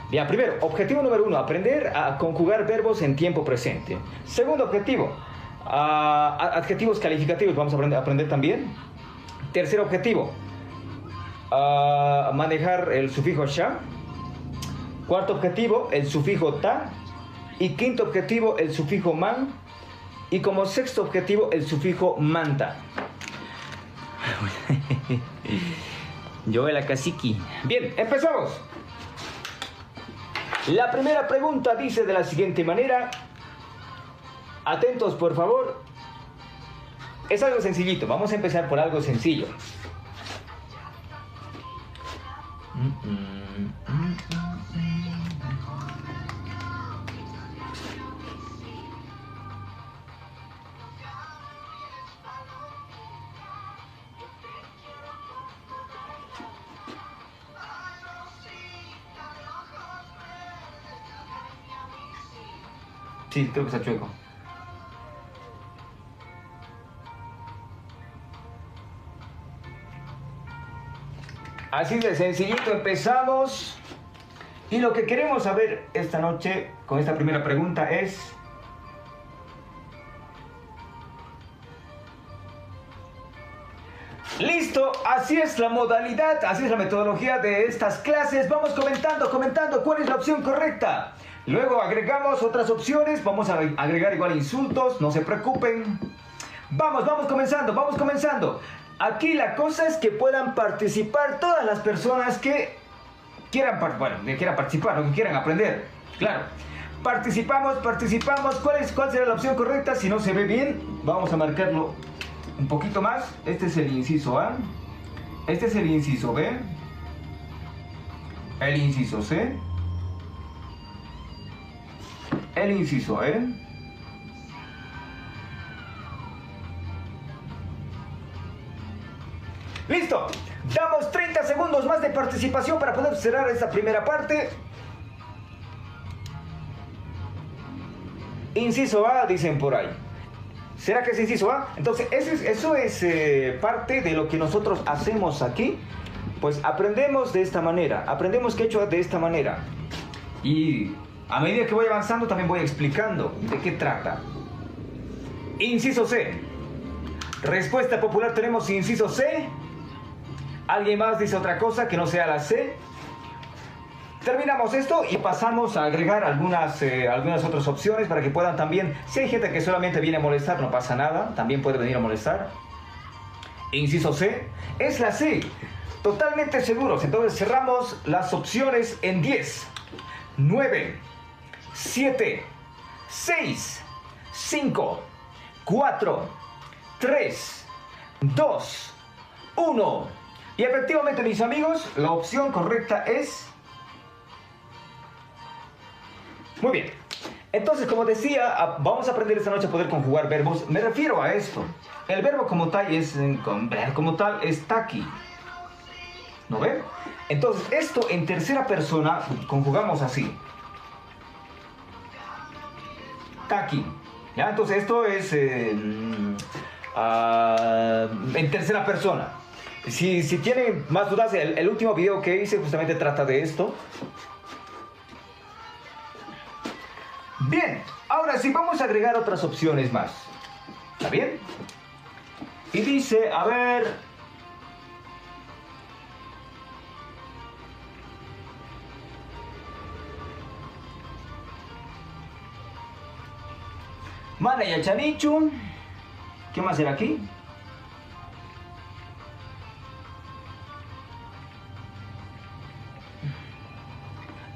Bien, primero, objetivo número uno, aprender a conjugar verbos en tiempo presente. Segundo objetivo, adjetivos calificativos, vamos a aprender también. Tercer objetivo, manejar el sufijo sha. Cuarto objetivo, el sufijo ta. Y quinto objetivo, el sufijo man. Y como sexto objetivo, el sufijo manta. Yo la caciqui. Bien, empezamos. La primera pregunta dice de la siguiente manera. Atentos, por favor. Es algo sencillito. Vamos a empezar por algo sencillo. Sí, creo que está chueco. Así de sencillito empezamos. Y lo que queremos saber esta noche con esta primera pregunta es: listo, así es la modalidad, así es la metodología de estas clases. Vamos comentando cuál es la opción correcta. Luego agregamos otras opciones, vamos a agregar igual insultos, no se preocupen. Vamos comenzando. Aquí la cosa es que puedan participar todas las personas que quieran participar o que quieran aprender. Claro, participamos. ¿Cuál será la opción correcta? Si no se ve bien, vamos a marcarlo un poquito más. Este es el inciso A, este es el inciso B, el inciso C, el inciso E, listo. Damos 30 segundos más de participación para poder cerrar esta primera parte. Inciso A, dicen por ahí. ¿Será que es inciso A? Entonces, eso es parte de lo que nosotros hacemos aquí. Pues aprendemos de esta manera, aprendemos quechua de esta manera. Y a medida que voy avanzando también voy explicando de qué trata. Inciso C. Respuesta popular tenemos inciso C. ¿Alguien más dice otra cosa que no sea la C? Terminamos esto y pasamos a agregar algunas otras opciones para que puedan también, si hay gente que solamente viene a molestar, no pasa nada, también puede venir a molestar. Inciso C, es la C, totalmente seguros. Entonces cerramos las opciones en 10, 9, 7, 6, 5, 4, 3, 2, 1. Y efectivamente, mis amigos, la opción correcta es... Muy bien. Entonces, como decía, vamos a aprender esta noche a poder conjugar verbos. Me refiero a esto. El verbo como tal es taqui. ¿No ven? Entonces, esto en tercera persona conjugamos así. Taqui. ¿Ya? Entonces, esto es en tercera persona. Si tienen más dudas, el último video que hice justamente trata de esto. Bien, ahora sí vamos a agregar otras opciones más. ¿Está bien? Y dice, a ver... Mana y Chanichu. ¿Qué más era aquí?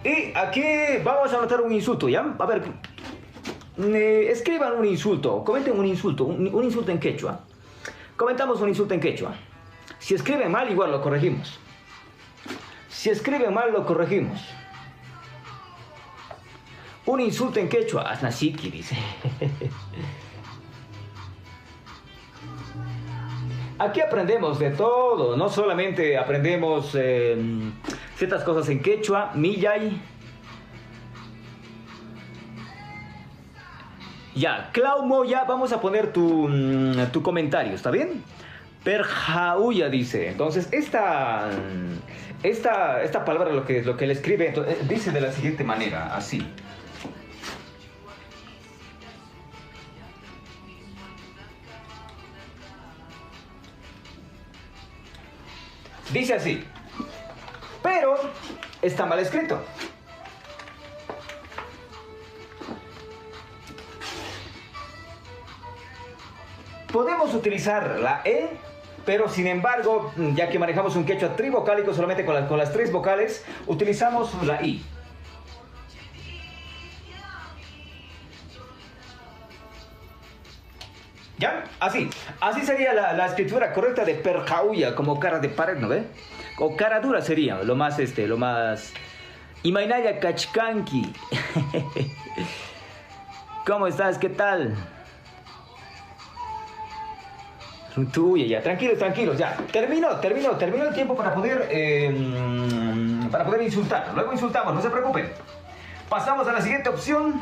Y aquí vamos a anotar un insulto, ¿ya? A ver, escriban un insulto, comenten un insulto en quechua. Comentamos un insulto en quechua. Si escriben mal, igual lo corregimos. Si escriben mal, lo corregimos. Un insulto en quechua, asnasiki, dice. Aquí aprendemos de todo, no solamente aprendemos ciertas cosas en quechua, millay. Ya, Claumo, ya vamos a poner tu comentario, ¿está bien? Perjauya dice, entonces esta palabra, lo que él escribe, entonces, dice de la siguiente manera, así. Dice así, pero está mal escrito. Podemos utilizar la E, pero sin embargo, ya que manejamos un quechua trivocálico solamente con las tres vocales, utilizamos la I. ¿Ya? Así sería la escritura correcta de perjauya, como cara de pared, ¿no ve? O cara dura sería, lo más Imainaya Kachkanki. ¿Cómo estás? ¿Qué tal? Tuya, ya, tranquilos, ya. Terminó el tiempo para poder insultar. Luego insultamos, no se preocupen. Pasamos a la siguiente opción.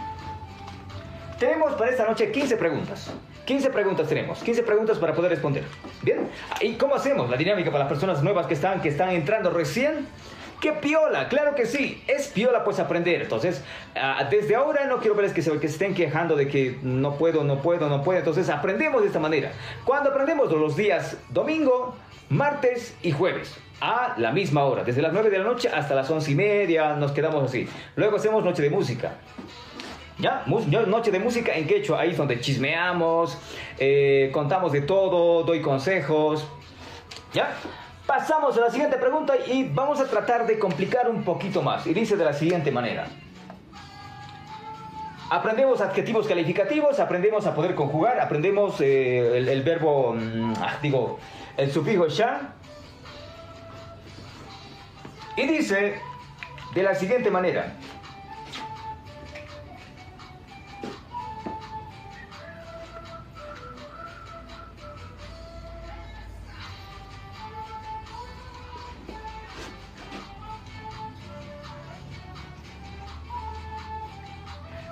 Tenemos para esta noche 15 preguntas. 15 preguntas tenemos, 15 preguntas para poder responder. ¿Bien? ¿Y cómo hacemos la dinámica para las personas nuevas que están entrando recién? ¡Qué piola! ¡Claro que sí! Es piola pues aprender. Entonces, desde ahora no quiero verles que se estén quejando de que no puedo. Entonces, aprendemos de esta manera. ¿Cuándo aprendemos? Los días domingo, martes y jueves. A la misma hora. Desde las 9 de la noche hasta las 11:30 nos quedamos así. Luego hacemos noche de música. ¿Ya? Noche de música en quechua, ahí es donde chismeamos, contamos de todo, doy consejos. ¿Ya? Pasamos a la siguiente pregunta y vamos a tratar de complicar un poquito más. Y dice de la siguiente manera. Aprendemos adjetivos calificativos, aprendemos a poder conjugar, aprendemos el verbo, el sufijo sha. Y dice de la siguiente manera.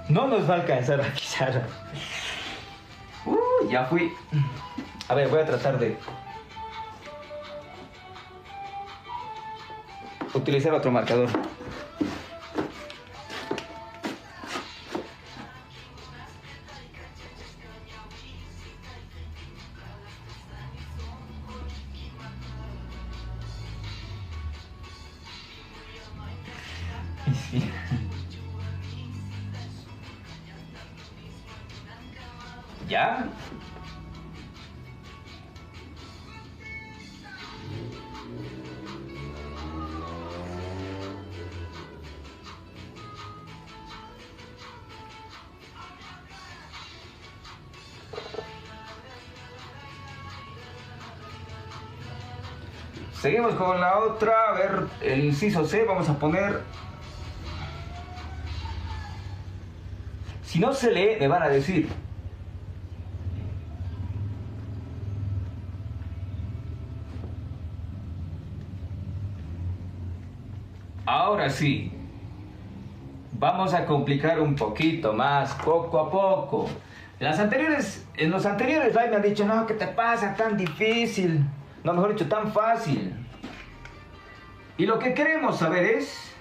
No nos va a alcanzar a pisar. Ya fui. A ver, voy a tratar de utilizar otro marcador. Sí. ¿Ya? Seguimos con la otra. A ver, el inciso C, vamos a poner. Si no se lee, me van a decir. Ahora sí, vamos a complicar un poquito más, poco a poco. En los anteriores live me han dicho, no, ¿qué te pasa? Tan difícil. No, mejor dicho, tan fácil. Y lo que queremos saber es...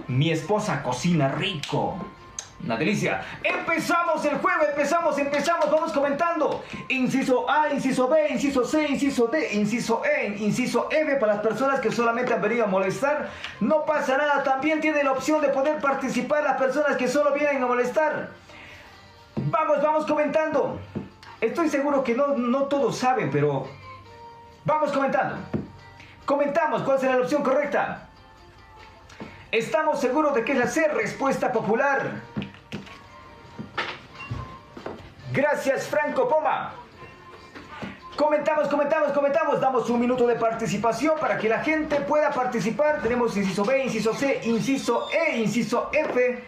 Mi esposa cocina rico. Una delicia. Empezamos el juego, empezamos. Vamos comentando. Inciso A, inciso B, inciso C, inciso D, inciso E, inciso F. Para las personas que solamente han venido a molestar, no pasa nada. También tiene la opción de poder participar las personas que solo vienen a molestar. Vamos comentando. Estoy seguro que no todos saben, pero vamos comentando. Comentamos cuál será la opción correcta. Estamos seguros de que es la C, respuesta popular. Gracias, Franco Poma. Comentamos. Damos un minuto de participación para que la gente pueda participar. Tenemos inciso B, inciso C, inciso E, inciso F.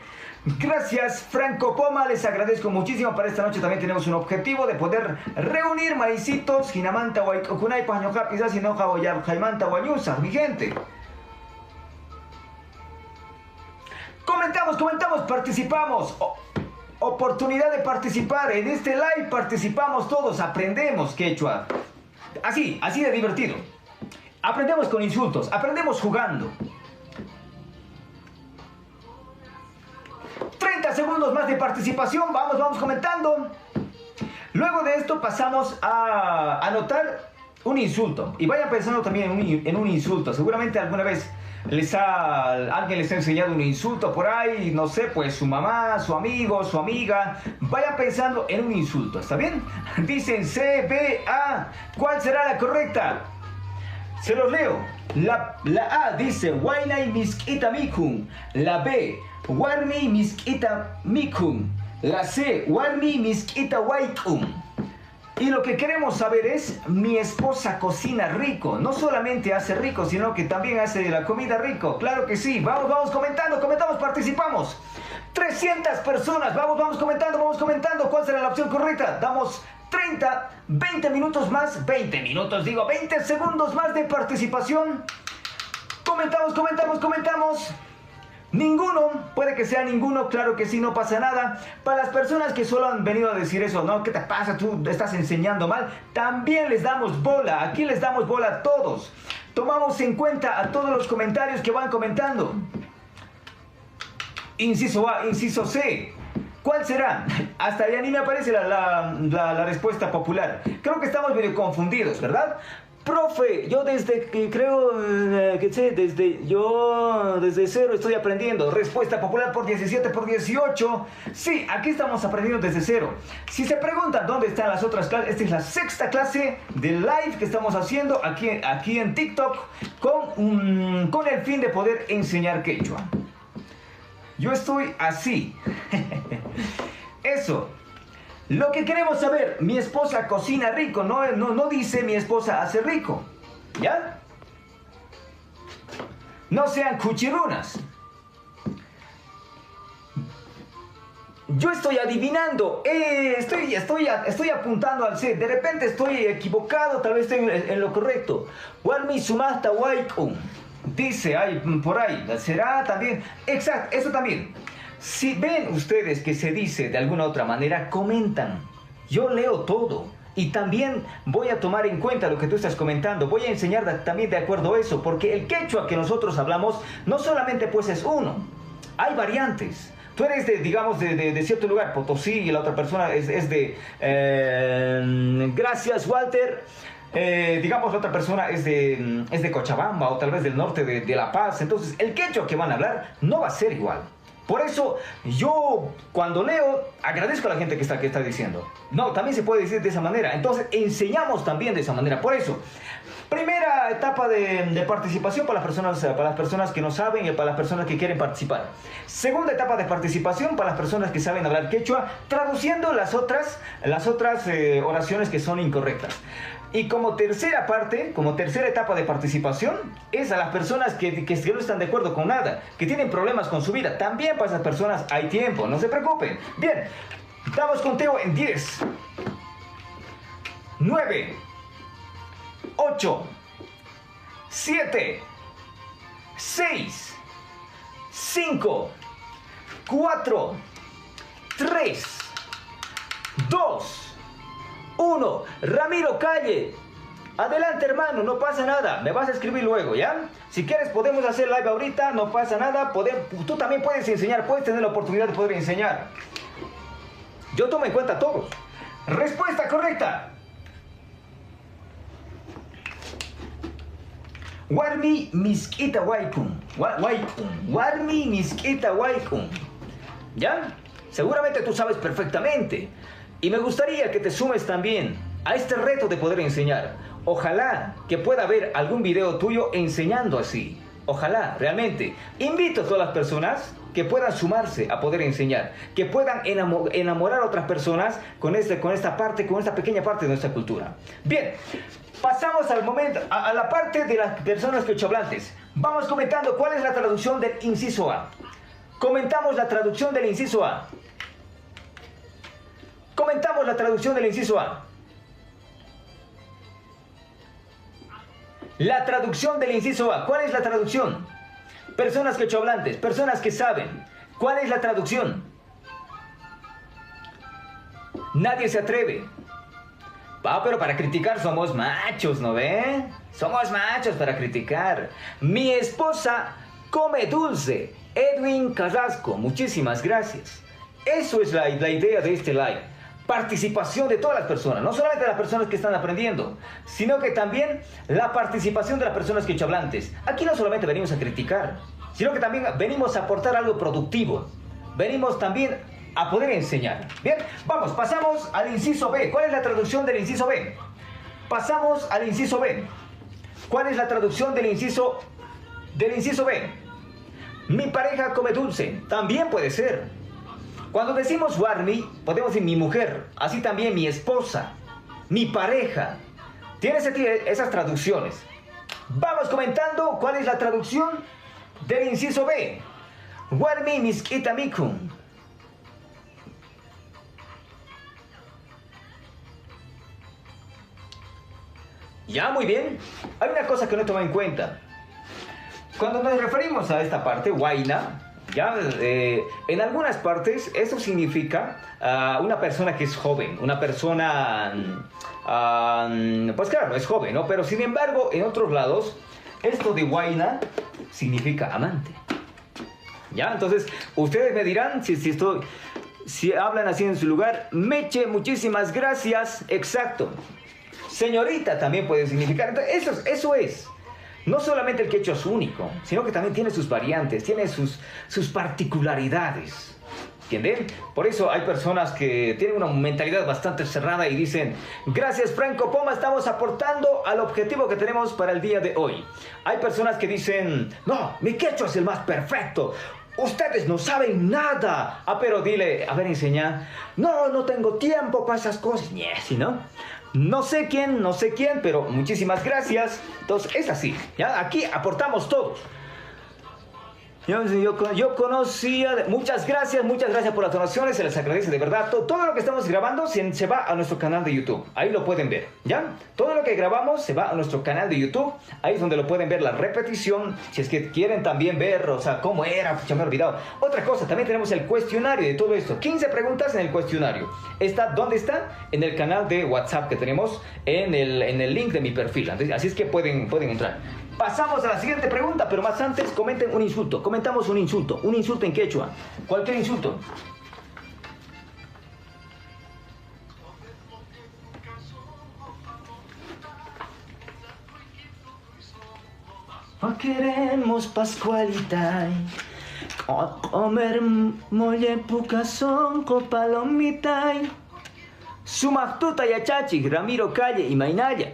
Gracias, Franco Poma. Les agradezco muchísimo. Para esta noche también tenemos un objetivo de poder reunir maicitos. Hinamanta, Huaycokunay, Pañoja, Pizas, Hinoja, Oyab, Jaimanta, Guayusa. Mi gente. Comentamos, participamos. oportunidad de participar. En este live participamos todos, aprendemos quechua. Así de divertido. Aprendemos con insultos, aprendemos jugando. 30 segundos más de participación, vamos comentando. Luego de esto pasamos a anotar un insulto. Y vayan pensando también en un insulto. Seguramente alguna vez alguien les ha enseñado un insulto por ahí, no sé, pues su mamá, su amigo, su amiga. Vayan pensando en un insulto, ¿está bien? Dicen C, B, A. ¿Cuál será la correcta? Se los leo. La A dice Wainai miskita mikun. La B, Warmi miskita mikun. La C, Warmi miskita waikun. Y lo que queremos saber es, mi esposa cocina rico. No solamente hace rico, sino que también hace la comida rico. Claro que sí. Vamos comentamos, participamos. 300 personas. Vamos comentando. ¿Cuál será la opción correcta? Damos 30, 20 minutos más. 20 segundos más de participación. Comentamos. Ninguno, puede que sea ninguno, claro que sí, no pasa nada. Para las personas que solo han venido a decir eso, no, ¿qué te pasa? Tú estás enseñando mal. También les damos bola, aquí les damos bola a todos. Tomamos en cuenta a todos los comentarios que van comentando. Inciso A, inciso C. ¿Cuál será? Hasta ya ni me aparece la respuesta popular. Creo que estamos medio confundidos, ¿verdad? Profe, yo desde cero estoy aprendiendo. Respuesta popular por 17, por 18. Sí, aquí estamos aprendiendo desde cero. Si se preguntan dónde están las otras clases, esta es la sexta clase de live que estamos haciendo aquí en TikTok con el fin de poder enseñar quechua. Yo estoy así. Eso. Lo que queremos saber, mi esposa cocina rico, no dice mi esposa hace rico, ¿ya? No sean cuchirunas. Yo estoy adivinando, estoy apuntando al C, de repente estoy equivocado, tal vez estoy en lo correcto. Walmi sumasta waikun, dice ahí, por ahí, será también, exacto, eso también. Si ven ustedes que se dice de alguna otra manera, comentan. Yo leo todo. Y también voy a tomar en cuenta lo que tú estás comentando. Voy a enseñar también de acuerdo a eso. Porque el quechua que nosotros hablamos no solamente pues es uno. Hay variantes. Tú eres de cierto lugar, Potosí, y la otra persona es de... gracias, Walter. Digamos la otra persona es de Cochabamba o tal vez del norte de La Paz. Entonces el quechua que van a hablar no va a ser igual. Por eso yo cuando leo agradezco a la gente que está diciendo. No, también se puede decir de esa manera. Entonces enseñamos también de esa manera. Por eso, primera etapa de participación para las personas que no saben y para las personas que quieren participar. Segunda etapa de participación para las personas que saben hablar quechua, traduciendo las otras oraciones que son incorrectas. Y como tercera etapa de participación, es a las personas que no están de acuerdo con nada, que tienen problemas con su vida. También para esas personas hay tiempo, no se preocupen. Bien, damos conteo en 10, 9, 8, 7, 6, 5, 4, 3, 2, 1. Ramiro Calle. Adelante, hermano, no pasa nada. Me vas a escribir luego, ¿ya? Si quieres podemos hacer live ahorita, no pasa nada. Tú también puedes enseñar, puedes tener la oportunidad de poder enseñar. Yo tomo en cuenta a todos. Respuesta correcta. Warmi miskita waikun. Warmi miskita waikun. ¿Ya? Seguramente tú sabes perfectamente. Y me gustaría que te sumes también a este reto de poder enseñar. Ojalá que pueda haber algún video tuyo enseñando así. Ojalá, realmente. Invito a todas las personas que puedan sumarse a poder enseñar. Que puedan enamorar a otras personas con esta pequeña parte de nuestra cultura. Bien, pasamos al momento, a la parte de las personas quechohablantes. Vamos comentando cuál es la traducción del inciso A. Comentamos la traducción del inciso A. Comentamos la traducción del inciso A. La traducción del inciso A. ¿Cuál es la traducción? Personas quechohablantes, personas que saben. ¿Cuál es la traducción? Nadie se atreve. Pero para criticar somos machos, ¿no ve? Somos machos para criticar. Mi esposa come dulce. Edwin Carrasco, muchísimas gracias. Eso es la idea de este live. Participación de todas las personas, no solamente de las personas que están aprendiendo, sino que también la participación de las personas quechohablantes. Aquí no solamente venimos a criticar, sino que también venimos a aportar algo productivo. Venimos también a poder enseñar. Bien, vamos, pasamos al inciso B. ¿Cuál es la traducción del inciso B? Pasamos al inciso B. ¿Cuál es la traducción del inciso B? Mi pareja come dulce. También puede ser. Cuando decimos warmi, podemos decir mi mujer, así también mi esposa, mi pareja. Tiene esas traducciones. Vamos comentando cuál es la traducción del inciso B. Warmi miskita mikun. Ya, muy bien. Hay una cosa que no toma en cuenta. Cuando nos referimos a esta parte, huayna, ya, en algunas partes eso significa una persona que es joven, una persona, pues claro, es joven, ¿no? Pero sin embargo, en otros lados, esto de huayna significa amante. ¿Ya? Entonces, ustedes me dirán si hablan así en su lugar. Meche, muchísimas gracias. Exacto. Señorita también puede significar. Entonces, eso es. No solamente el quechua es único, sino que también tiene sus variantes, tiene sus particularidades. ¿Entienden? Por eso hay personas que tienen una mentalidad bastante cerrada y dicen: gracias Franco Poma, estamos aportando al objetivo que tenemos para el día de hoy. Hay personas que dicen: no, mi quechua es el más perfecto. Ustedes no saben nada. Pero dile, a ver, enseña. No tengo tiempo para esas cosas. ¿Sí, no? No sé quién, pero muchísimas gracias. Entonces, es así, ¿ya? Aquí aportamos todos. Yo conocía... Muchas gracias por las donaciones, se les agradece de verdad. Todo lo que estamos grabando se va a nuestro canal de YouTube. Ahí lo pueden ver, ¿ya? Todo lo que grabamos se va a nuestro canal de YouTube. Ahí es donde lo pueden ver la repetición. Si es que quieren también ver, o sea, cómo era, ya me he olvidado. Otra cosa, también tenemos el cuestionario de todo esto. 15 preguntas en el cuestionario. ¿Dónde está? En el canal de WhatsApp que tenemos en el link de mi perfil. Así es que pueden entrar. Pasamos a la siguiente pregunta, pero más antes comenten un insulto. Comentamos un insulto en quechua. Cualquier insulto. Queremos Pascualita, comer molle pucazón con palomita, Sumactuta Yachachi, Ramiro Calle y Mainaya.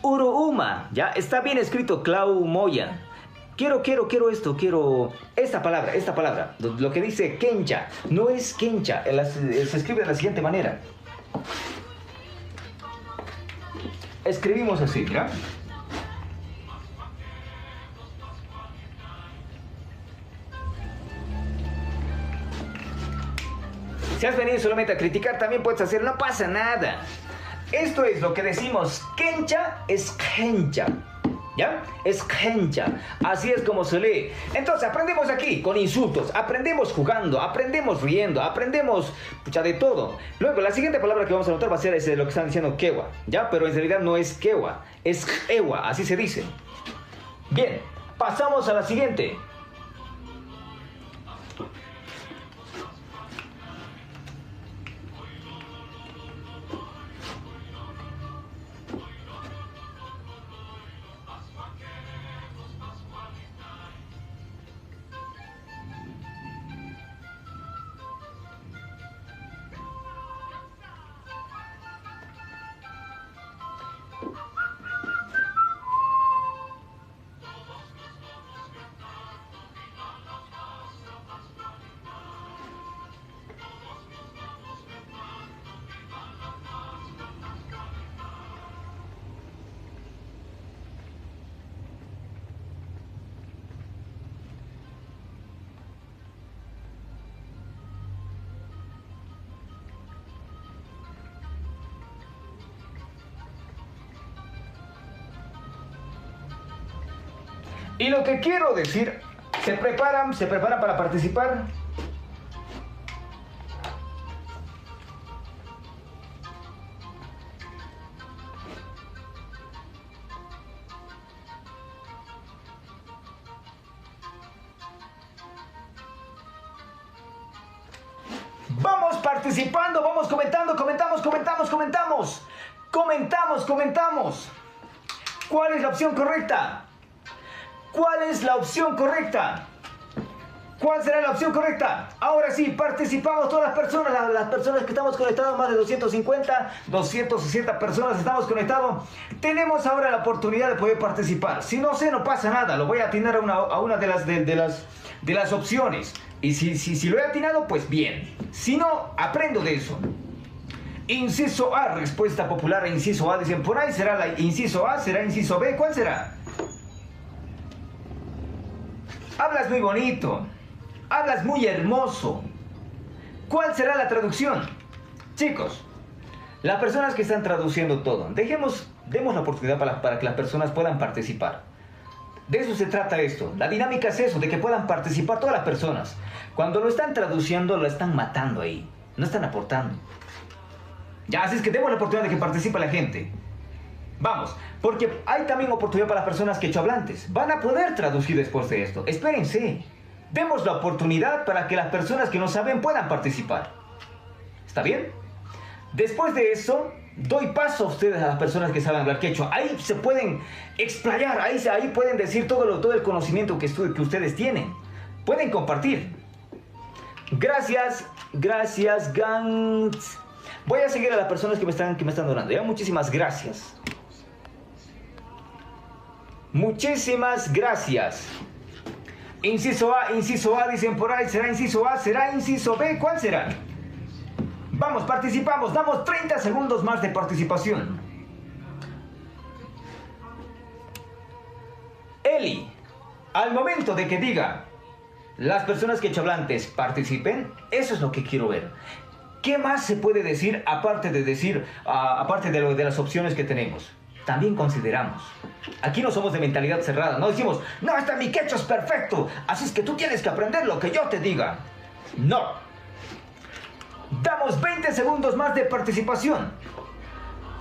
Uruuma, ya está bien escrito, Clau Moya. Quiero esta palabra, lo que dice Kencha, no es Kencha, se escribe de la siguiente manera. Escribimos así, ¿ya? Si has venido solamente a criticar, también puedes hacer, no pasa nada. Esto es lo que decimos, Kencha es Kencha, ¿ya? Es Kencha, así es como se lee. Entonces aprendemos aquí con insultos, aprendemos jugando, aprendemos riendo, aprendemos de todo. Luego la siguiente palabra que vamos a notar va a ser lo que están diciendo quewa, ¿ya? Pero en realidad no es quewa, es ewa, así se dice. Bien, pasamos a la siguiente. Y lo que quiero decir, se preparan para participar. Vamos participando, vamos comentando, comentamos. ¿Cuál es la opción correcta? ¿Cuál es la opción correcta? ¿Cuál será la opción correcta? Ahora sí, participamos todas las personas que estamos conectados, más de 250, 260 personas estamos conectados. Tenemos ahora la oportunidad de poder participar. Si no sé, no pasa nada, lo voy a atinar a una de las opciones. Y si lo he atinado, pues bien. Si no, aprendo de eso. Inciso A, respuesta popular a inciso A. Dicen, por ahí será la inciso A, será inciso B. ¿Cuál será? Hablas muy bonito. Hablas muy hermoso. ¿Cuál será la traducción? Chicos, las personas que están traduciendo todo, demos la oportunidad para que las personas puedan participar. De eso se trata esto. La dinámica es eso, de que puedan participar todas las personas. Cuando lo están traduciendo, lo están matando ahí. No están aportando. Ya, así es que demos la oportunidad de que participe la gente. Vamos, porque hay también oportunidad para las personas quechohablantes. Van a poder traducir después de esto. Espérense. Demos la oportunidad para que las personas que no saben puedan participar. ¿Está bien? Después de eso, doy paso a ustedes, a las personas que saben hablar quechua. Ahí se pueden explayar, ahí pueden decir todo el conocimiento que ustedes tienen. Pueden compartir. Gracias, Gantz. Voy a seguir a las personas que me están donando. Ya, muchísimas gracias. Muchísimas gracias. Inciso A, dicen por ahí, ¿será inciso A? ¿Será inciso B? ¿Cuál será? Vamos, participamos, damos 30 segundos más de participación. Eli, al momento de que diga, las personas quechohablantes participen, eso es lo que quiero ver. ¿Qué más se puede decir aparte de las opciones que tenemos? También consideramos. Aquí no somos de mentalidad cerrada, no decimos, no, mi quechua es perfecto, así es que tú tienes que aprender lo que yo te diga. No. Damos 20 segundos más de participación.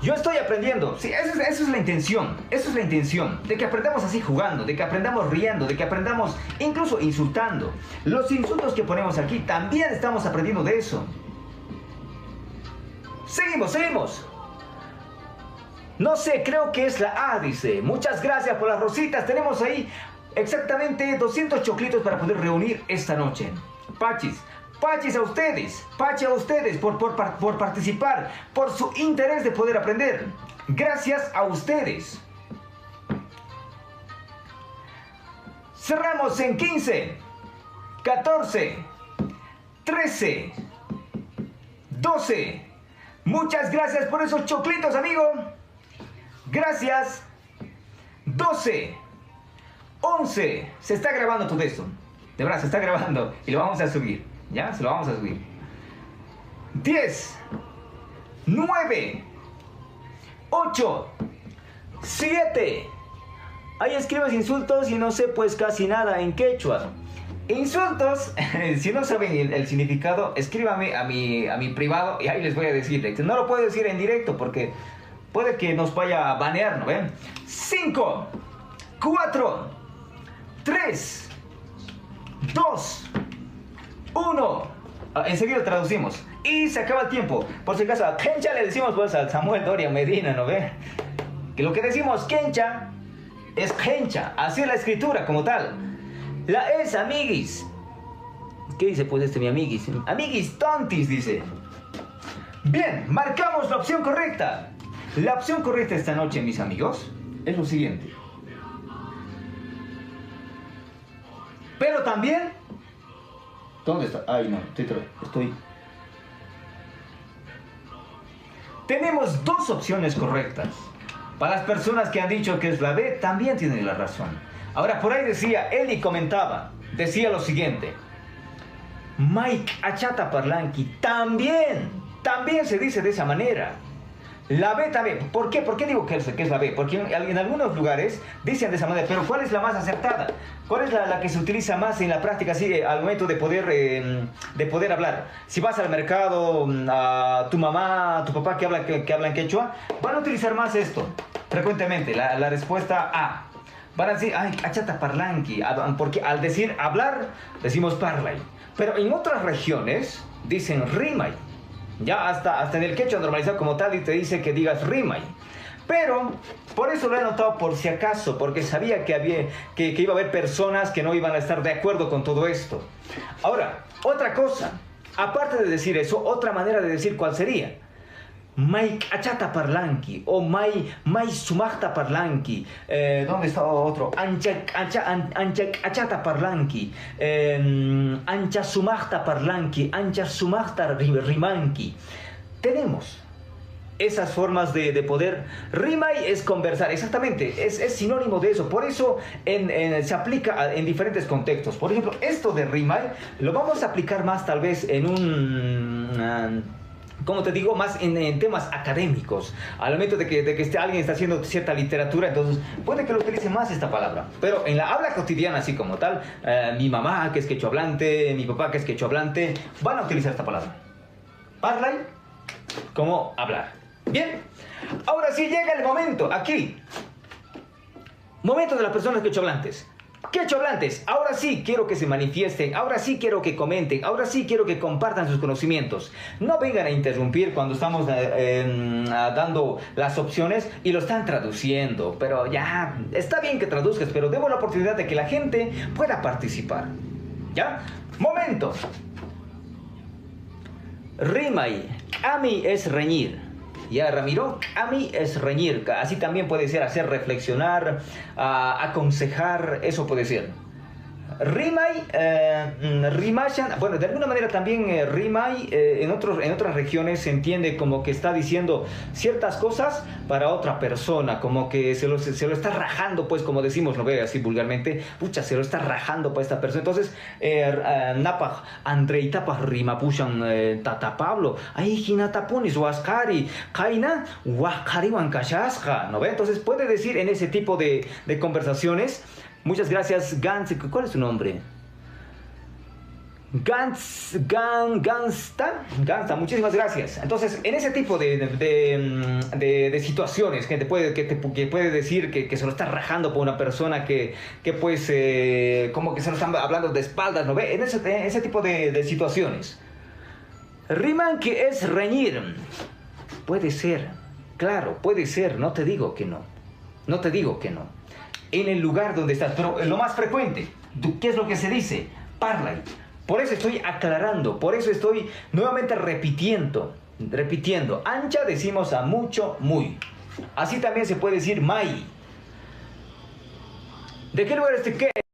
Yo estoy aprendiendo. Sí, esa es la intención. Esa es la intención. De que aprendamos así jugando, de que aprendamos riendo, de que aprendamos incluso insultando. Los insultos que ponemos aquí, también estamos aprendiendo de eso. Seguimos. No sé, creo que es la A, dice. Muchas gracias por las rositas. Tenemos ahí exactamente 200 choclitos para poder reunir esta noche. Pachis a ustedes. Pachi a ustedes por participar, por su interés de poder aprender. Gracias a ustedes. Cerramos en 15, 14, 13, 12. Muchas gracias por esos choclitos, amigo. Gracias. 12, 11. Se está grabando todo esto. De verdad, se está grabando. Y lo vamos a subir. ¿Ya? Se lo vamos a subir. 10, 9, 8, 7. Ahí escribes insultos y no sé pues casi nada en quechua. Insultos, si no saben el significado, escríbame a mi privado y ahí les voy a decir. No lo puedo decir en directo porque puede que nos vaya a banear, ¿no ven? 5, 4, 3, 2, 1. Enseguida traducimos. Y se acaba el tiempo. Por si acaso, a Kencha le decimos pues al Samuel Doria Medina, ¿no ve? Que lo que decimos Kencha es Kencha. Así es la escritura como tal. La es amiguis. ¿Qué dice pues mi amiguis? Amiguis tontis, dice. Bien, marcamos la opción correcta. La opción correcta esta noche, mis amigos, es lo siguiente. Pero también... ¿Dónde está? Ay, no, estoy... Tenemos dos opciones correctas. Para las personas que han dicho que es la B, también tienen la razón. Ahora, por ahí decía, Eli comentaba, decía lo siguiente. Mike Achata Parlanqui, también se dice de esa manera. La B también. ¿Por qué? ¿Por qué digo que es la B? Porque en algunos lugares dicen de esa manera, pero ¿cuál es la más acertada? ¿Cuál es la que se utiliza más en la práctica así, al momento de poder hablar? Si vas al mercado, a tu mamá, a tu papá que hablan quechua, van a utilizar más esto, frecuentemente, la respuesta A. Van a decir, ay, achata parlanqui, porque al decir hablar, decimos parlay. Pero en otras regiones, dicen rimay. Ya hasta en el quechua normalizado como tal y te dice que digas rimay. Pero por eso lo he anotado por si acaso, porque sabía que iba a haber personas que no iban a estar de acuerdo con todo esto. Ahora, otra cosa, aparte de decir eso, otra manera de decir cuál sería. Mai achata parlanqui o mai sumachta parlanqui. ¿Dónde está otro? Ancha achata parlanqui. Ancha sumachta parlanqui. Ancha sumachta rimanqui. Tenemos esas formas de poder. Rimay es conversar, exactamente, es sinónimo de eso. Por eso se aplica en diferentes contextos. Por ejemplo, esto de rimay lo vamos a aplicar más tal vez en como te digo, más en temas académicos. Al momento de que alguien está haciendo cierta literatura, entonces puede que lo utilice más esta palabra. Pero en la habla cotidiana, así como tal, mi mamá, que es quechohablante, mi papá, que es quechohablante, van a utilizar esta palabra. Parlay, como hablar. Bien, ahora sí llega el momento, aquí. Momento de las personas quechohablantes. Quechohablantes, ahora sí quiero que se manifiesten, ahora sí quiero que comenten, ahora sí quiero que compartan sus conocimientos. No vengan a interrumpir cuando estamos dando las opciones y lo están traduciendo. Pero ya, está bien que traduzcas, pero demos la oportunidad de que la gente pueda participar. ¿Ya? Momento. Rimay, kami es reñir. Ya, Ramiro, kami es reñir. Así también puede ser hacer reflexionar, aconsejar, eso puede ser. Rimay, rimashan, bueno, de alguna manera también rimay en otras regiones se entiende como que está diciendo ciertas cosas para otra persona, como que se lo está rajando, pues, como decimos, lo ve así vulgarmente, pucha, se lo está rajando para esta persona. Entonces, napaj, Andrei tapaj rimapushan tata Pablo, ay, hinatapunis, huascari, kaina, huascari wankashasja, ¿no ve? Entonces, puede decir en ese tipo de conversaciones. Muchas gracias, Gans. ¿Cuál es tu nombre? Gansta, muchísimas gracias. Entonces, en ese tipo de situaciones que puede decir que se lo está rajando por una persona que pues, como que se lo están hablando de espaldas, ¿no ve? En ese tipo de situaciones. Riman que es reñir. Puede ser, claro, puede ser, no te digo que no. No te digo que no. En el lugar donde estás, pero lo más frecuente, ¿qué es lo que se dice? Parlay. Por eso estoy aclarando, por eso estoy nuevamente repitiendo. Ancha decimos a mucho, muy. Así también se puede decir mai. ¿De qué lugar es este qué?